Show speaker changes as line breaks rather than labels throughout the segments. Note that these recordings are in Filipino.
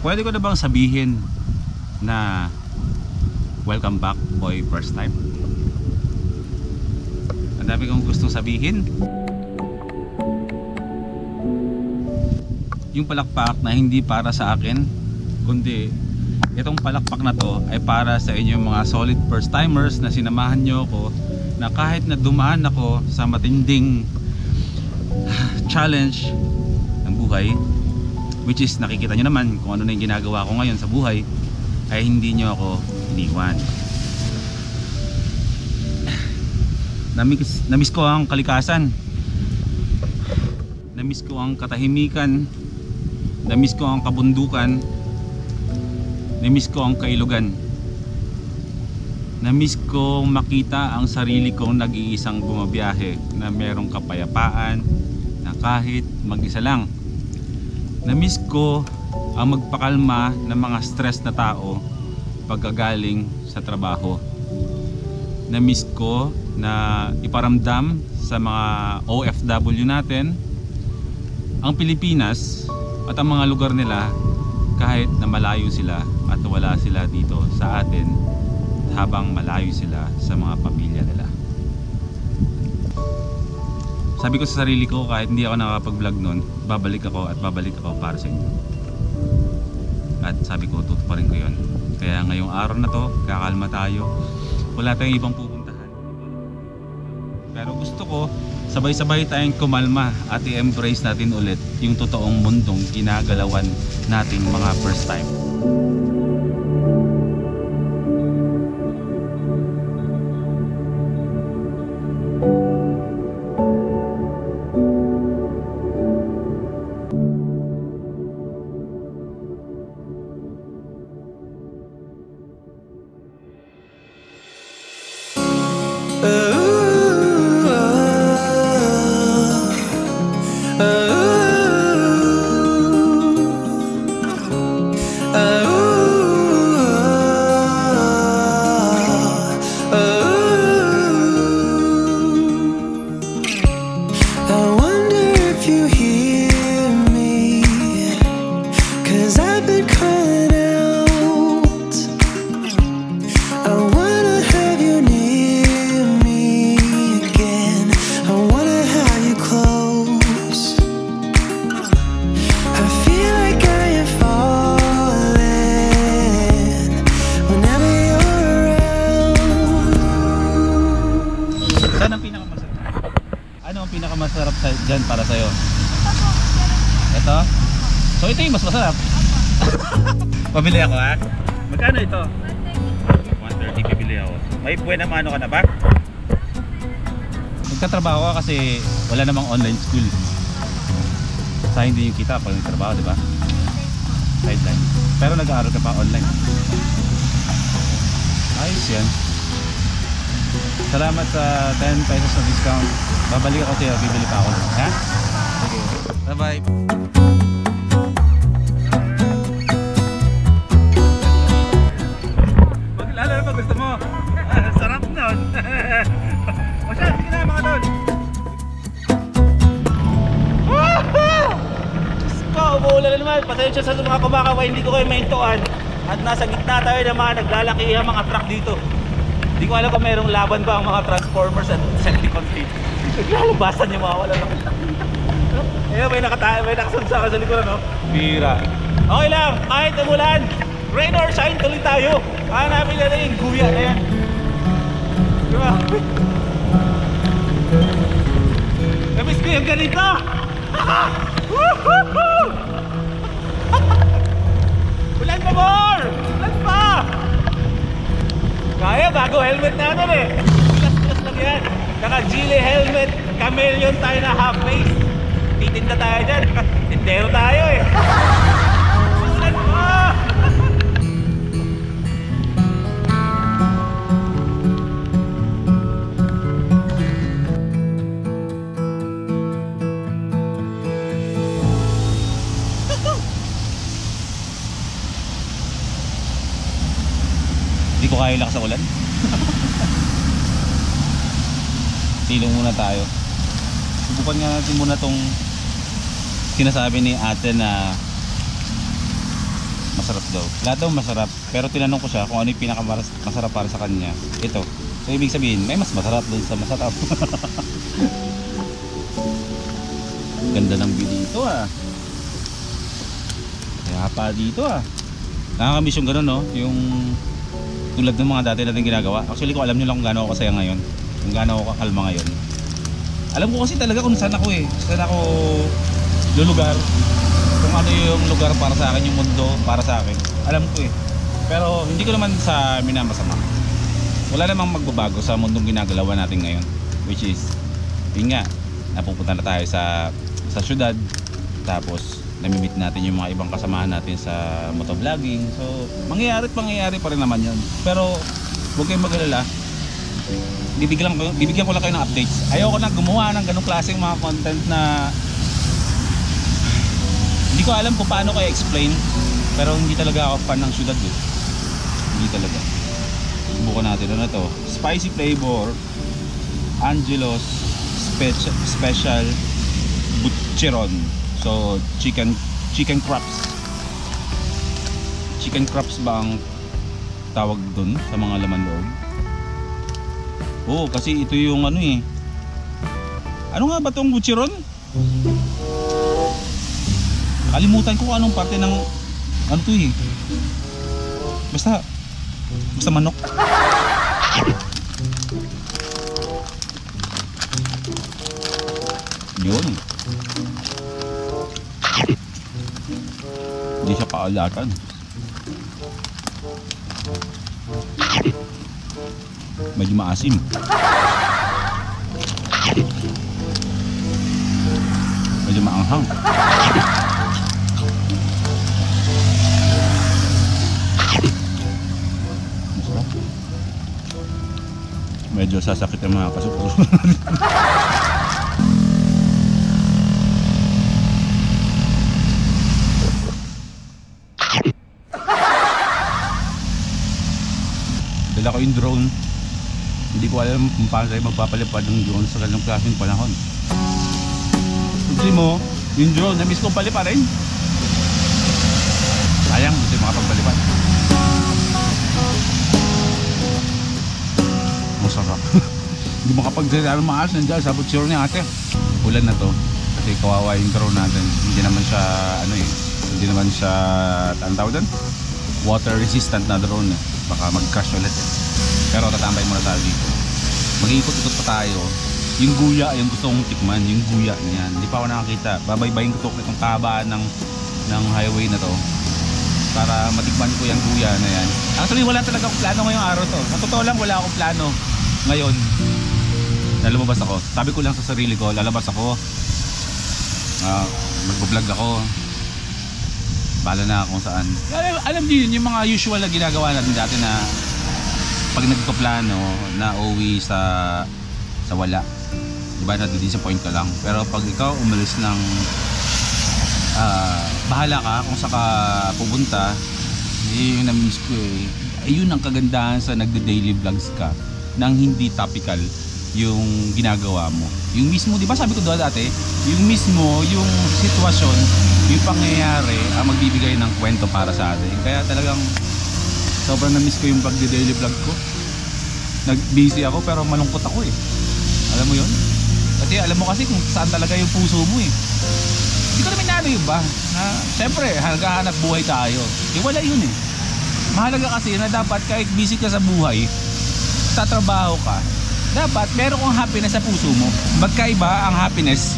Pwede ko na bang sabihin na welcome back boy first time? Ang dami kong gustong sabihin. Yung palakpak na hindi para sa akin, kundi itong palakpak na to ay para sa inyong mga solid first timers na sinamahan nyo ako, na kahit na dumaan ako sa matinding challenge ng buhay, which is nakikita nyo naman kung ano na yung ginagawa ko ngayon sa buhay, ay hindi nyo ako iniwan. Namiss ko ang kalikasan, namiss ko ang katahimikan, namiss ko ang kabundukan, namiss ko ang kailugan, namiss ko makita ang sarili kong nag-iisang bumabiyahe na merong kapayapaan na kahit mag-isa lang. Namiss ko ang magpakalma ng mga stress na tao pagkagaling sa trabaho. Namiss ko na iparamdam sa mga OFW natin ang Pilipinas at ang mga lugar nila kahit na malayo sila at wala sila dito sa atin, habang malayo sila sa mga pamilya nila. Sabi ko sa sarili ko, kahit hindi ako nakakapag-vlog nun, babalik ako para sa inyo. At sabi ko, tutuparin ko yun. Kaya ngayong araw na to, kakalma tayo. Wala tayong ibang pupuntahan. Pero gusto ko, sabay-sabay tayong kumalma at i-embrace natin ulit yung totoong mundong ginagalawan nating mga first time. Masarap dyan para sa'yo? Ito? So ito yung mas masarap. Pabili ako ha? Magkano ito? 130 bibili ako. May buwan na mano ka na ba? Magtatrabaho ka kasi wala namang online school. Sayang din yung kita pag nagtrabaho, di ba? Sideline. Pero nag-aaral ka pa online. Ayos yan. Salamat sa 10 pesos na discount. Babalik ako sa'yo, bibili pa ako. Ha? Sige. Bye-bye. Maglala na pag gusto mo. Sarap nun. O siya, sige na mga tol. Diyos ko, umuulan na naman. Pasensya sa mga kumakaway, hindi ko kayo maintuan. At nasa gitna tayo ng mga naglalakihang mga truck dito. Hindi ko alam kung mayroong laban ba ang mga Transformers at Decepticons dito. Naglalabasan yung mga wala lang. Ayun, may nakasunsa ka sa likuran, no? Bira. Okay lang, kahit umulan, rain or shine, tuloy tayo. Hanapin na yung guya na yan. Diba? Namiss ko yung ganito! Ulan pa more! Ulan pa! Kaya, bago helmet natin eh. Plus lang yan. Naka-Gile helmet, chameleon tayo na half face. Titinda tayo dyan. Tindero tayo eh. Ulan pa! Hindi ko kaya lakas sa ulan. Silong muna tayo. Subukan nga natin muna tong sinasabi ni ate na Masarap daw. Lahat daw masarap. Pero tinanong ko siya kung ano yung pinakamasarap para sa kanya. Ito. So ibig sabihin, may mas masarap doon sa masarap. Ganda ng view dito ah. Kaya pa dito ah. Nakakamiss yung gano'n no. Yung tulad ng mga dati natin ginagawa. Actually ko alam nyo lang kung gaano ako kasaya ngayon. Kung gaano ako kakalma ngayon. Alam ko kasi talaga kung saan ako eh. Saan ako lulugar. Kung ano yung lugar para sa akin, yung mundo para sa akin. Alam ko eh. Pero hindi ko naman sa minamasama. Wala namang magbabago sa mundong ginagalawan natin ngayon. Which is, yun nga, napupunta na tayo sa syudad. Tapos, namimit natin yung mga ibang kasamahan natin sa motovlogging. So, mangyayari pa rin naman yun. Pero, huwag kayong mag-alala. Bibigyan ko lang kayo ng updates. Ayoko na gumawa ng ganong klaseng mga content na hindi ko alam kung paano ko i-explain. Pero hindi talaga ako fan ng syudad eh. Hindi talaga. Subukan natin. Ano to? Spicy flavor Angelo's Special Butcheron. So chicken crops. Chicken crops ba ang tawag dun sa mga laman loob? Oo, kasi ito yung ano eh. Ano nga ba tong butcheron? Kalimutan ko kung anong parte ng ano to eh. Basta manok. Yun. Hindi siya kaalatan. Medyo maasim. Medyo maanghang. Medyo sasakit ang mga kasupuso. Dala ko yung drone. Hindi ko alam kung paano tayo magpapalipad ng drone sa ganung klaseng panahon. Kasi mo, yung drone, na-miss ko palipad rin. Sayang, hindi makapagpalipad. Masarap. Hindi makapagsalita ng maas nandiyan sa butcher ni ate. Ulan na to kasi kawawa yung drone natin. Hindi naman siya ano eh, hindi naman siya anong tawag doon? Water resistant na drone eh. Baka mag-crash ulit eh. Pero tatambay muna tayo dito. Mag-iikot-ikot pa tayo. Yung guya yung gusto kong tikman, yung guya niyan. Hindi pa ako nakakita. Babaybayin ko itong kabaan ng highway na to para matikman ko yung guya na yan. Actually wala talaga akong plano ngayong araw to. Sa totoo lang wala akong plano ngayon na lumabas ako. Sabi ko lang sa sarili ko, lalabas ako, mag-vlog ako, bahala na kung saan. Alam niyo yun, yung mga usual na ginagawa natin dati na pag nagpaplano na uwi sa wala, diba, na-disappoint ka lang. Pero pag ikaw umalis ng bahala ka kung saan ka pupunta, yung na-miss ko eh. Ayun ang kagandahan sa nagde-daily vlogs ka nang hindi topical yung ginagawa mo. Yung mismo, di ba sabi ko doon dati, yung mismo, yung sitwasyon, yung pangyayari ang magbibigay ng kwento para sa atin. Kaya talagang sobrang na-miss ko yung pagde-daily vlog ko. Nag-busy ako pero malungkot ako eh. Alam mo yun? Kasi alam mo kasi kung saan talaga yung puso mo eh. Hindi ko naman naano yun ba? Na, syempre, naghahanap buhay tayo. Eh wala yun eh. Mahalaga kasi na dapat kahit busy ka sa buhay, sa trabaho ka, dapat meron kang happiness sa puso mo. Magkaiba ang happiness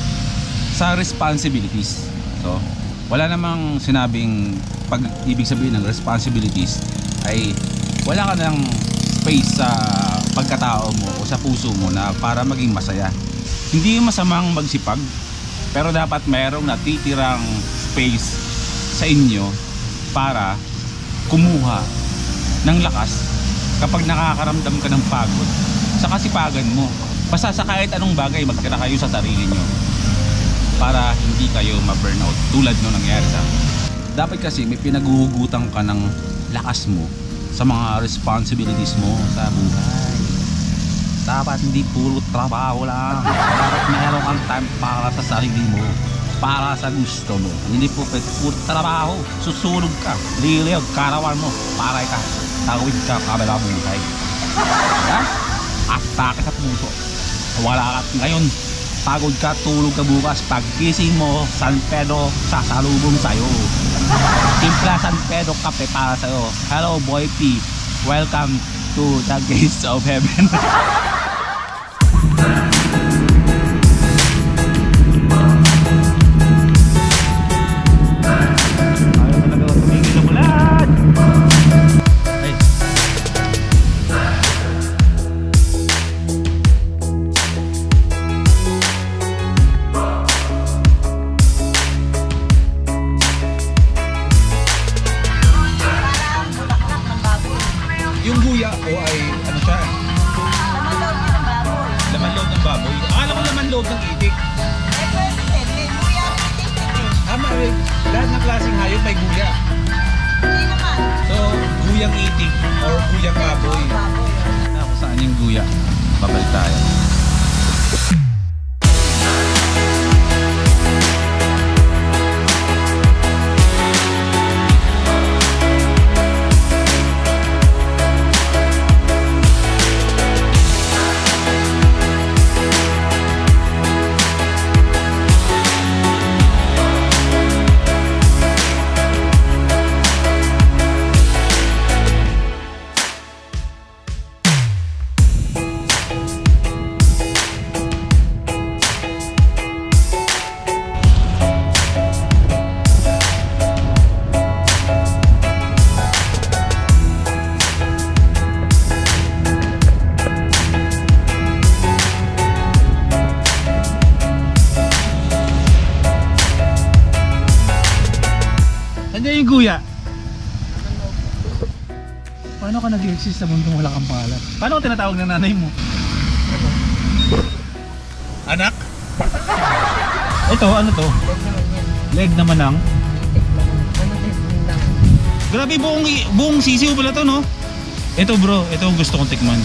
sa responsibilities. So, wala namang sinabing pag ibig sabihin ng responsibilities ay wala ka ng space sa pagkatao mo o sa puso mo na para maging masaya. Hindi masamang magsipag, pero dapat merong natitirang space sa inyo para kumuha ng lakas kapag nakakaramdam ka ng pagod sa kasipagan mo. Basta sa kahit anong bagay, magtira kayo sa sarili nyo para hindi kayo ma-burnout tulad nung nangyari sa akin. Dapat kasi may pinaguhugutan ka ng lakas mo sa mga responsibilities mo sa buhay. Dapat hindi puro trabaho lang. Dapat meron kang time para sa sarili mo.
para sa gusto mo. Hindi po pwede puro trabaho. Susunog ka, liliw, karawan mo para ka tawid ka kabila buhay. Yan, atake sa puso. Wala ka ngayon, pagod ka, tulog ka bukas. Pagkising mo, San Pedro sasalubong sa'yo. Timpla San Pedro kape para sa'yo. Hello Boy P, welcome to the gates of heaven.
Yung guya ko ay ano siya?
Laman loob yun ng baboy.
Laman loob ng baboy. Akala ko laman loob ng itik.
Eh, pwede din. May guya ang titik eh.
May lahat ng klaseng hayop may guya.
Hindi naman.
So, guyang itik or guyang baboy.
Baboy.
Kung saan yung guya? Babalik tayo. Nandiyan yung guya. Paano ka nag-exist sa mundong wala kang pangalan? Paano ka tinatawag ng nanay mo? Anak? Ito, ano to? Leg naman ang? Grabe, buong sisiw pala to, no? Ito bro, ito gusto kong tikman.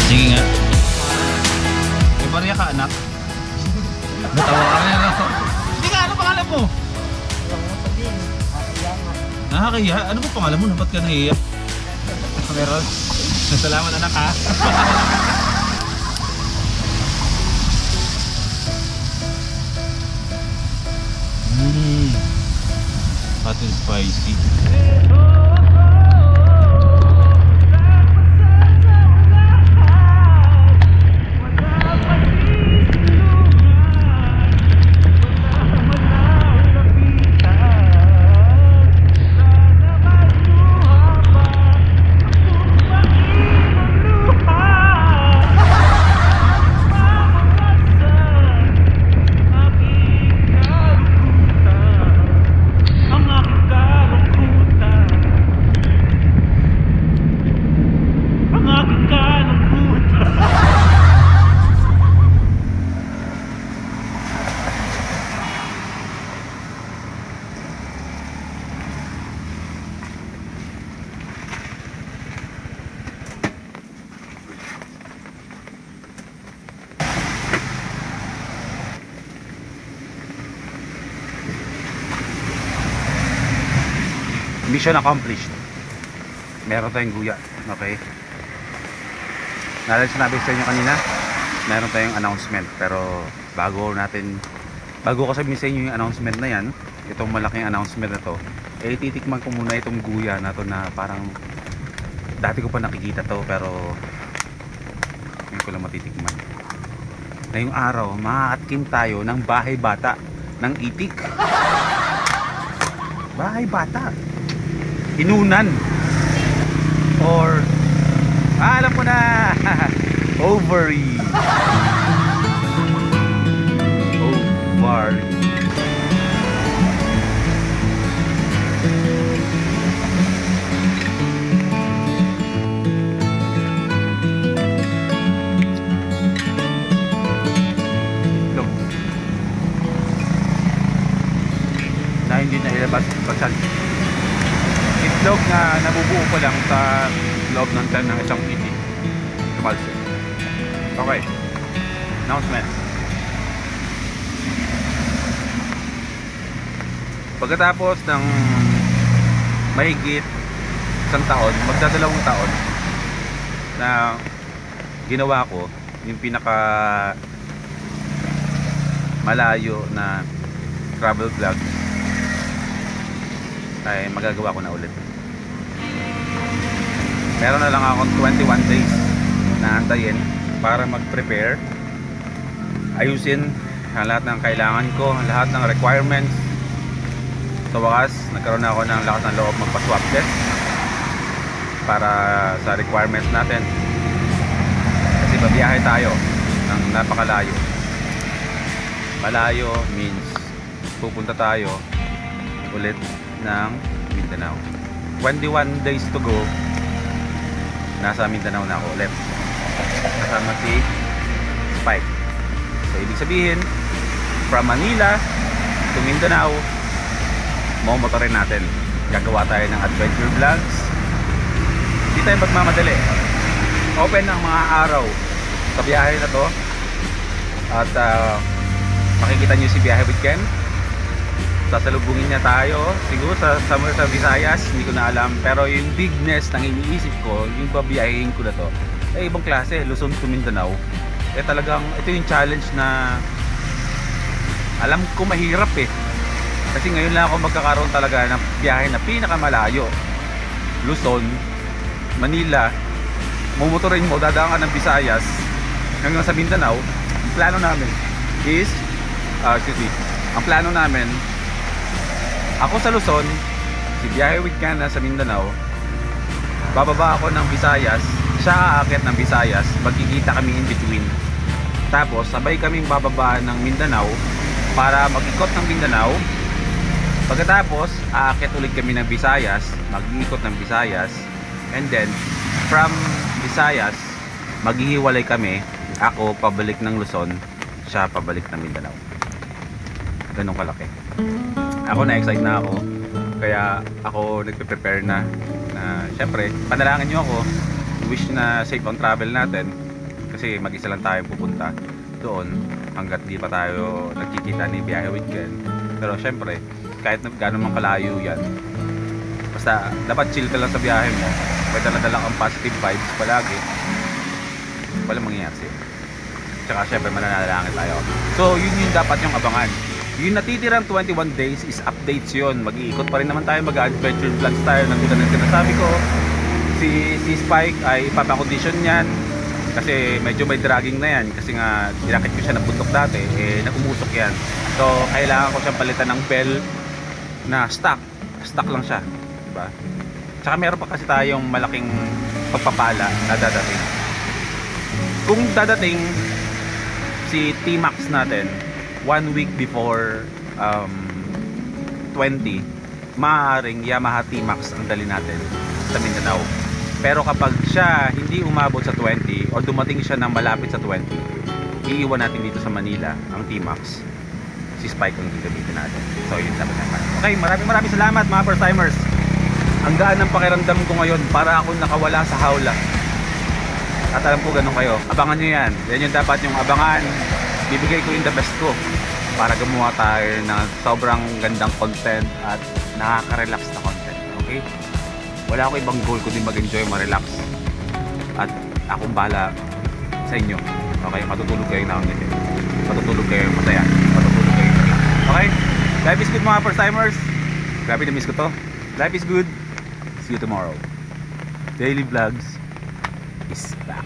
Sige nga. May barya ka, anak? Natawa ka na lang. Hindi ka, ano pangalan mo? Nakakaya? Ano po pangalan mo? Ba't ka nahiya? Meron? Salamat anak ha. Hot and spicy. Mission accomplished. Meron tayong guya. Okay. Naalala sinabi sa inyo kanina, meron tayong announcement. Pero bago ko sabihin sa inyo yung announcement na yan, itong malaking announcement na to, eh titikman ko muna itong guya na to na parang dati ko pa nakikita to pero hindi ko lang matitikman. Ngayong araw, maaatkim tayo ng bahay bata ng itik. Bahay bata. Inunan. Or alam ko na. Ovary. Ovary. Na hindi na ilabas pagsan itlog na nabubuo pa lang sa loob ng tiyan ng isang itik. Tumalsik. Okay. Announcement. Pagkatapos ng mahigit isang taon, magdadalawang taon na ginawa ko yung pinaka malayo na travel vlog, ay magagawa ko na ulit. Meron na lang akong 21 days na antayin para mag-prepare, ayusin ang lahat ng kailangan ko, lahat ng requirements. Sa wakas, nagkaroon na ako ng lakas ng loob magpa-swab test para sa requirements natin, kasi babiyahe tayo ng napakalayo. Malayo means pupunta tayo ulit ng Mindanao. 21 days to go, nasa Mindanao na ako ulit kasama si Spike. So ibig sabihin, from Manila to Mindanao, mamotorin natin. Gagawa tayo ng adventure vlogs. Hindi tayo magmamadali. Open ang mga araw sa biyahe na to. At makikita nyo si Biyahe with Ken. Sasalubungin niya tayo siguro sa somewhere sa Visayas, hindi ko na alam. Pero yung bigness ng iniisip ko, yung babiyahin ko na to, eh ibang klase. Luzon to Mindanao, eh talagang ito yung challenge na alam ko mahirap eh. Kasi ngayon lang ako magkakaroon talaga ng biyahe na pinakamalayo. Luzon, Manila, mumotorin mo, dadaan ka ng Visayas hanggang sa Mindanao. Ang plano namin is ang plano namin, ako sa Luzon, si Biyahe with Ken sa Mindanao, bababa ako ng Visayas, siya aakyat ng Visayas, magkikita kami in between. Tapos sabay kaming bababa ng Mindanao para mag-ikot ng Mindanao. Pagkatapos aakyat ulit kami ng Visayas, mag-iikot ng Visayas, and then from Visayas maghihiwalay kami. Ako pabalik ng Luzon, siya pabalik ng Mindanao. Ganun kalaki. Ako na-excite na ako, kaya ako nagpe-prepare na syempre panalangin nyo ako, wish na safe ang travel natin, kasi mag-isa lang tayo pupunta doon hanggat di pa tayo nagkikita ni Biyahe with Ken. Pero syempre kahit gano'n man kalayo yan, basta dapat chill ka lang sa biyahe mo, may dala-dala kang positive vibes palagi, walang mangyayari sa'yo. Tsaka syempre mananalangin tayo. So yun yung dapat yung abangan. Yung natitirang 21 days is updates yun. Mag-iikot pa rin naman tayo, mag-adventure vlogs tayo. Nandito na sinasabi ko, si Spike ay ipapakondisyon yan kasi medyo may dragging na yan, kasi nga dinakit ko siya ng bundok dati, eh nagumusok yan. So kailangan ko siyang palitan ng bell na stock lang siya, diba? Tsaka meron pa kasi tayong malaking pagpapala na dadating. Kung dadating si T-Max natin 1 week before 20, maaaring Yamaha T-Max ang dali natin sa Mindanao. Pero kapag siya hindi umabot sa 20 o dumating siya ng malapit sa 20, iiwan natin dito sa Manila ang T-Max. Si Spike ang gagamitin natin. So yun dapat naman. Okay, maraming salamat mga first timers. Ang gaan ng pakiramdam ko ngayon, para akong nakawala sa hawla. At alam ko ganun kayo. Abangan nyo yan. Yan yung dapat yung abangan. Bibigay ko yung the best ko para gumawa tayo ng sobrang gandang content at nakaka-relax na content. Okay? Wala akong ibang goal kundi mag-enjoy, ma-relax. At akong bahala sa inyo. Okay? Matutulog kayo na ngiti. Matutulog kayo masaya. Matutulog kayo relax. Okay? Life is good mga first timers. Grabe na miss ko to. Life is good. See you tomorrow. Daily vlogs is back.